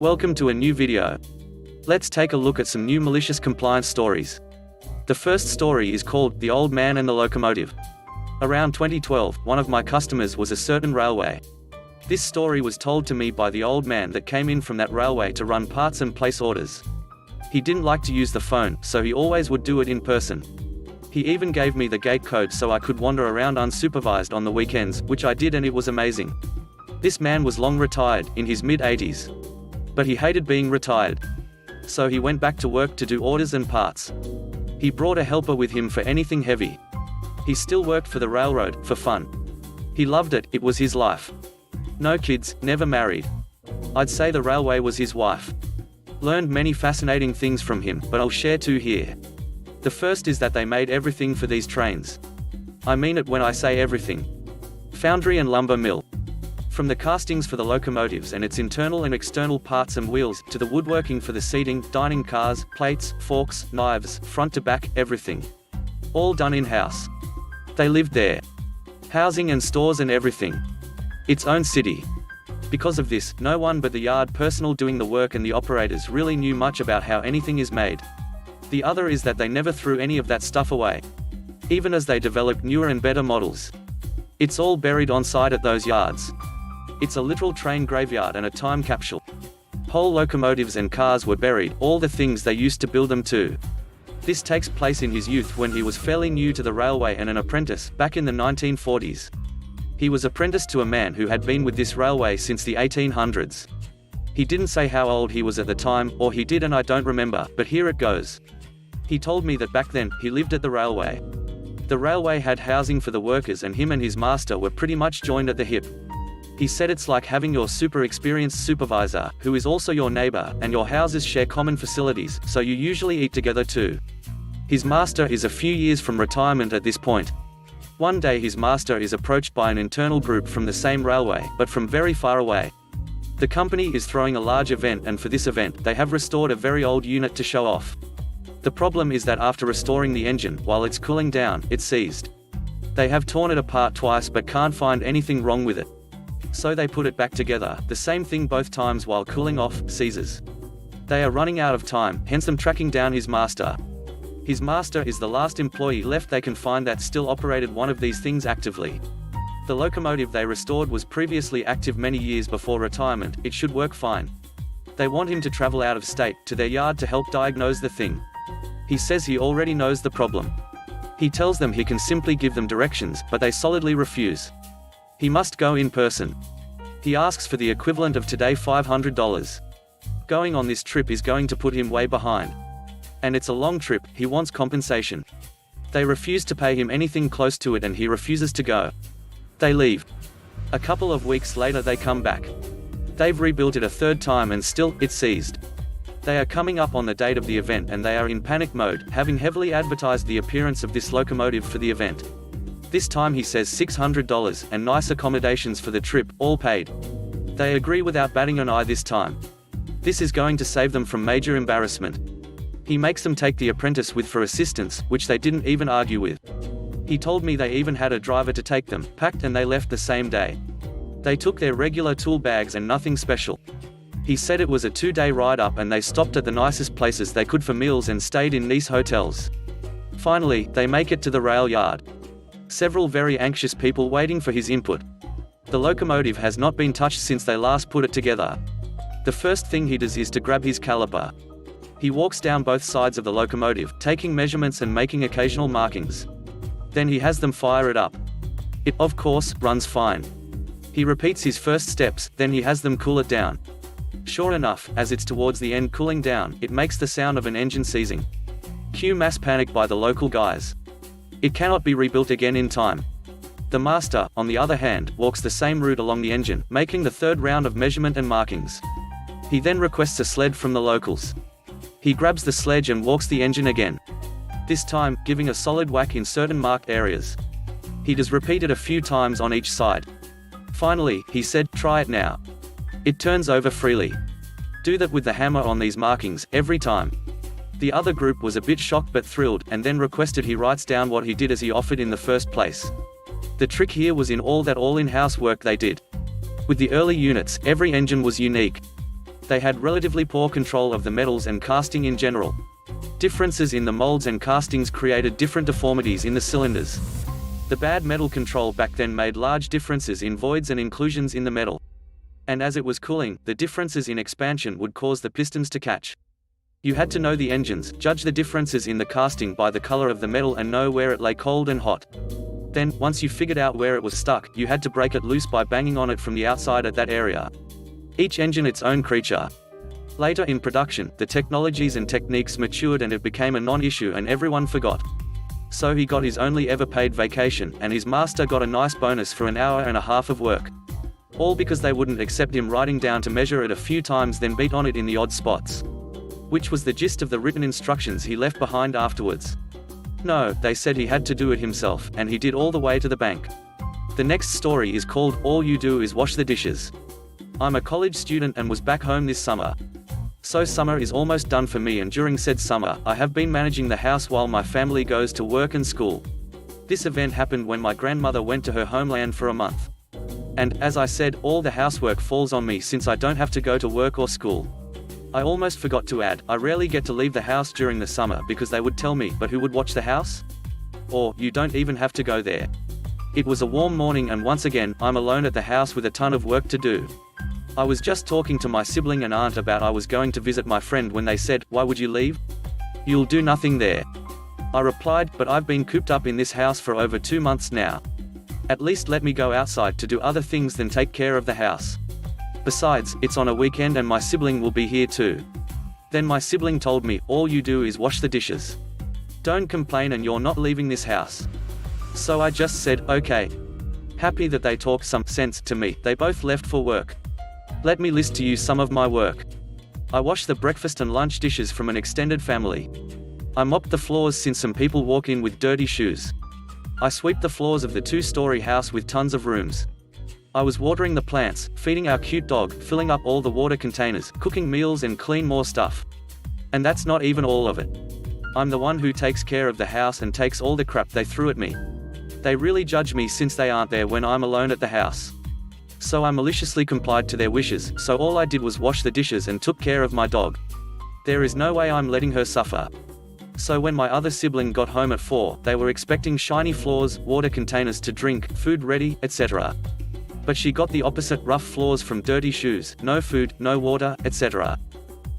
Welcome to a new video. Let's take a look at some new malicious compliance stories. The first story is called The Old Man and the Locomotive. Around 2012, one of my customers was a certain railway. This story was told to me by the old man that came in from that railway to run parts and place orders. He didn't like to use the phone, so he always would do it in person. He even gave me the gate code so I could wander around unsupervised on the weekends, which I did, and it was amazing. This man was long retired, in his mid-80s. But he hated being retired. So he went back to work to do orders and parts. He brought a helper with him for anything heavy. He still worked for the railroad, for fun. He loved it, it was his life. No kids, never married. I'd say the railway was his wife. Learned many fascinating things from him, but I'll share two here. The first is that they made everything for these trains. I mean it when I say everything. Foundry and lumber mill. From the castings for the locomotives and its internal and external parts and wheels, to the woodworking for the seating, dining cars, plates, forks, knives, front to back, everything. All done in-house. They lived there. Housing and stores and everything. Its own city. Because of this, no one but the yard personnel doing the work and the operators really knew much about how anything is made. The other is that they never threw any of that stuff away. Even as they developed newer and better models. It's all buried on site at those yards. It's a literal train graveyard and a time capsule. Whole locomotives and cars were buried, all the things they used to build them to. This takes place in his youth when he was fairly new to the railway and an apprentice, back in the 1940s. He was apprenticed to a man who had been with this railway since the 1800s. He didn't say how old he was at the time, or he did, and I don't remember, but here it goes. He told me that back then, he lived at the railway. The railway had housing for the workers and him and his master were pretty much joined at the hip. He said it's like having your super experienced supervisor, who is also your neighbor, and your houses share common facilities, so you usually eat together too. His master is a few years from retirement at this point. One day his master is approached by an internal group from the same railway, but from very far away. The company is throwing a large event, and for this event, they have restored a very old unit to show off. The problem is that after restoring the engine, while it's cooling down, it's seized. They have torn it apart twice but can't find anything wrong with it. So they put it back together, the same thing both times while cooling off, seizes. They are running out of time, hence them tracking down his master. His master is the last employee left they can find that still operated one of these things actively. The locomotive they restored was previously active many years before retirement, it should work fine. They want him to travel out of state, to their yard to help diagnose the thing. He says he already knows the problem. He tells them he can simply give them directions, but they solidly refuse. He must go in person. He asks for the equivalent of today $500. Going on this trip is going to put him way behind. And it's a long trip, he wants compensation. They refuse to pay him anything close to it and he refuses to go. They leave. A couple of weeks later they come back. They've rebuilt it a third time and still, it's seized. They are coming up on the date of the event and they are in panic mode, having heavily advertised the appearance of this locomotive for the event. This time he says $600, and nice accommodations for the trip, all paid. They agree without batting an eye this time. This is going to save them from major embarrassment. He makes them take the apprentice with for assistance, which they didn't even argue with. He told me they even had a driver to take them, packed, and they left the same day. They took their regular tool bags and nothing special. He said it was a 2-day ride up and they stopped at the nicest places they could for meals and stayed in nice hotels. Finally, they make it to the rail yard. Several very anxious people waiting for his input. The locomotive has not been touched since they last put it together. The first thing he does is to grab his caliper. He walks down both sides of the locomotive, taking measurements and making occasional markings. Then he has them fire it up. It, of course, runs fine. He repeats his first steps, then he has them cool it down. Sure enough, as it's towards the end cooling down, it makes the sound of an engine seizing. Cue mass panic by the local guys. It cannot be rebuilt again in time. The master, on the other hand, walks the same route along the engine, making the third round of measurement and markings. He then requests a sled from the locals. He grabs the sledge and walks the engine again. This time, giving a solid whack in certain marked areas. He does repeat it a few times on each side. Finally, he said, "Try it now." It turns over freely. Do that with the hammer on these markings, every time. The other group was a bit shocked but thrilled, and then requested he writes down what he did as he offered in the first place. The trick here was in all that all in-house work they did. With the early units, every engine was unique. They had relatively poor control of the metals and casting in general. Differences in the molds and castings created different deformities in the cylinders. The bad metal control back then made large differences in voids and inclusions in the metal. And as it was cooling, the differences in expansion would cause the pistons to catch. You had to know the engines, judge the differences in the casting by the color of the metal and know where it lay cold and hot. Then, once you figured out where it was stuck, you had to break it loose by banging on it from the outside at that area. Each engine its own creature. Later in production, the technologies and techniques matured and it became a non-issue and everyone forgot. So he got his only ever paid vacation, and his master got a nice bonus for an hour and a half of work. All because they wouldn't accept him writing down to measure it a few times then beat on it in the odd spots. Which was the gist of the written instructions he left behind afterwards. No, they said he had to do it himself, and he did all the way to the bank. The next story is called All You Do Is Wash the Dishes. I'm a college student and was back home this summer. So summer is almost done for me, and during said summer, I have been managing the house while my family goes to work and school. This event happened when my grandmother went to her homeland for a month. And, as I said, all the housework falls on me since I don't have to go to work or school. I almost forgot to add, I rarely get to leave the house during the summer because they would tell me, but who would watch the house? Or, you don't even have to go there. It was a warm morning and once again, I'm alone at the house with a ton of work to do. I was just talking to my sibling and aunt about I was going to visit my friend when they said, "Why would you leave? You'll do nothing there." I replied, "But I've been cooped up in this house for over 2 months now. At least let me go outside to do other things than take care of the house. Besides, it's on a weekend and my sibling will be here too." Then my sibling told me, "All you do is wash the dishes. Don't complain and you're not leaving this house." So I just said, "Okay." Happy that they talked some sense to me, they both left for work. Let me list to you some of my work. I wash the breakfast and lunch dishes from an extended family. I mop the floors since some people walk in with dirty shoes. I sweep the floors of the 2-story house with tons of rooms. I was watering the plants, feeding our cute dog, filling up all the water containers, cooking meals and clean more stuff. And that's not even all of it. I'm the one who takes care of the house and takes all the crap they threw at me. They really judge me since they aren't there when I'm alone at the house. So I maliciously complied to their wishes, so all I did was wash the dishes and took care of my dog. There is no way I'm letting her suffer. So when my other sibling got home at 4, they were expecting shiny floors, water containers to drink, food ready, etc. But she got the opposite, rough floors from dirty shoes, no food, no water, etc.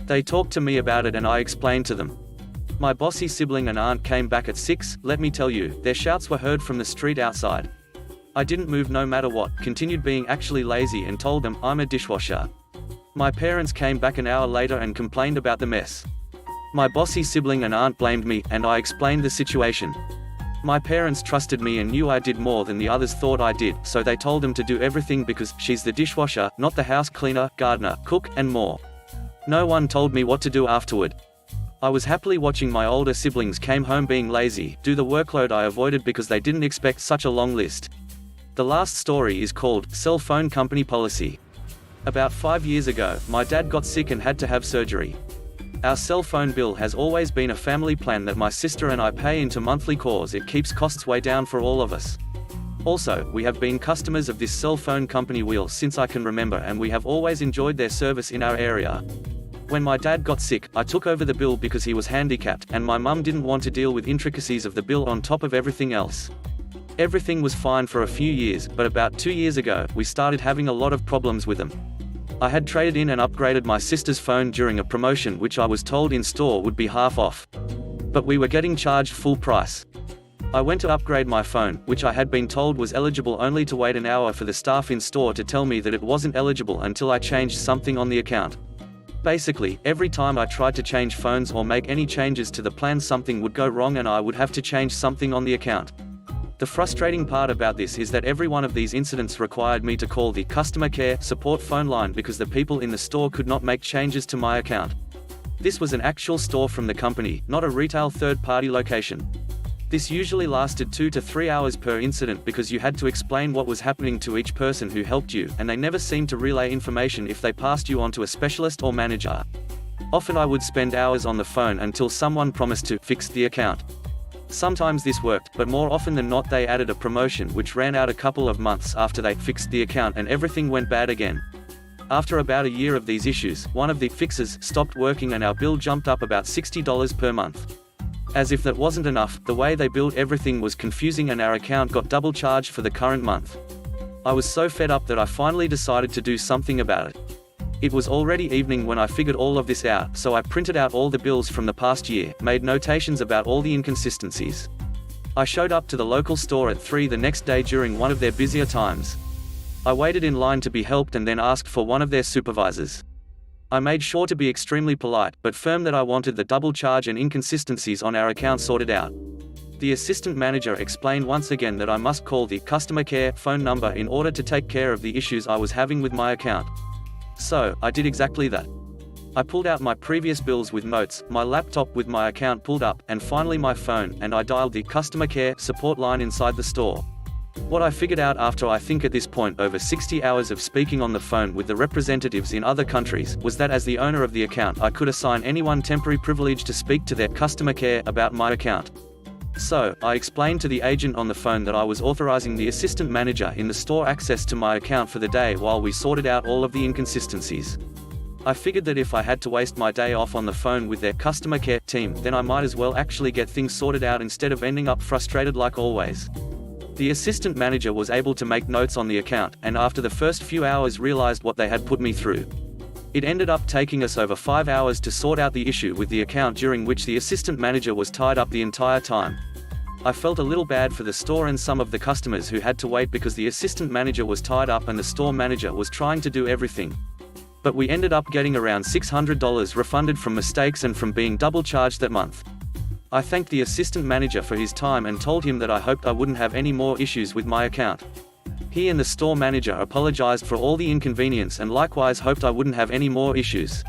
They talked to me about it and I explained to them. My bossy sibling and aunt came back at 6, let me tell you, their shouts were heard from the street outside. I didn't move no matter what, continued being actually lazy and told them, I'm a dishwasher. My parents came back an hour later and complained about the mess. My bossy sibling and aunt blamed me, and I explained the situation. My parents trusted me and knew I did more than the others thought I did, so they told them to do everything because she's the dishwasher, not the house cleaner, gardener, cook, and more. No one told me what to do afterward. I was happily watching my older siblings came home being lazy, do the workload I avoided because they didn't expect such a long list. The last story is called Cell Phone Company Policy. About 5 years ago, my dad got sick and had to have surgery. Our cell phone bill has always been a family plan that my sister and I pay into monthly cause it keeps costs way down for all of us. Also, we have been customers of this cell phone company wheel since I can remember and we have always enjoyed their service in our area. When my dad got sick, I took over the bill because he was handicapped and my mum didn't want to deal with intricacies of the bill on top of everything else. Everything was fine for a few years, but about 2 years ago, we started having a lot of problems with them. I had traded in and upgraded my sister's phone during a promotion which I was told in store would be half off. But we were getting charged full price. I went to upgrade my phone, which I had been told was eligible, only to wait an hour for the staff in store to tell me that it wasn't eligible until I changed something on the account. Basically, every time I tried to change phones or make any changes to the plan something would go wrong and I would have to change something on the account. The frustrating part about this is that every one of these incidents required me to call the customer care support phone line because the people in the store could not make changes to my account. This was an actual store from the company, not a retail third-party location. This usually lasted 2 to 3 hours per incident because you had to explain what was happening to each person who helped you, and they never seemed to relay information if they passed you on to a specialist or manager. Often I would spend hours on the phone until someone promised to fix the account. Sometimes this worked, but more often than not they added a promotion which ran out a couple of months after they fixed the account and everything went bad again. After about a year of these issues, one of the fixes stopped working and our bill jumped up about $60 per month. As if that wasn't enough, the way they billed everything was confusing and our account got double charged for the current month. I was so fed up that I finally decided to do something about it. It was already evening when I figured all of this out, so I printed out all the bills from the past year, made notations about all the inconsistencies. I showed up to the local store at 3 the next day during one of their busier times. I waited in line to be helped and then asked for one of their supervisors. I made sure to be extremely polite, but firm that I wanted the double charge and inconsistencies on our account sorted out. The assistant manager explained once again that I must call the customer care phone number in order to take care of the issues I was having with my account. So, I did exactly that. I pulled out my previous bills with notes, my laptop with my account pulled up, and finally my phone, and I dialed the customer care support line inside the store. What I figured out after I think at this point over 60 hours of speaking on the phone with the representatives in other countries, was that as the owner of the account I could assign anyone temporary privilege to speak to their customer care about my account. So, I explained to the agent on the phone that I was authorizing the assistant manager in the store access to my account for the day while we sorted out all of the inconsistencies. I figured that if I had to waste my day off on the phone with their customer care team, then I might as well actually get things sorted out instead of ending up frustrated like always. The assistant manager was able to make notes on the account, and after the first few hours realized what they had put me through. It ended up taking us over 5 hours to sort out the issue with the account, during which the assistant manager was tied up the entire time. I felt a little bad for the store and some of the customers who had to wait because the assistant manager was tied up and the store manager was trying to do everything. But we ended up getting around $600 refunded from mistakes and from being double charged that month. I thanked the assistant manager for his time and told him that I hoped I wouldn't have any more issues with my account. He and the store manager apologized for all the inconvenience and likewise hoped I wouldn't have any more issues.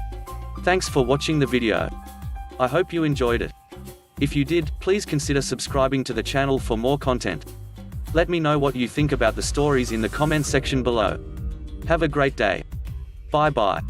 Thanks for watching the video. I hope you enjoyed it. If you did, please consider subscribing to the channel for more content. Let me know what you think about the stories in the comment section below. Have a great day. Bye bye.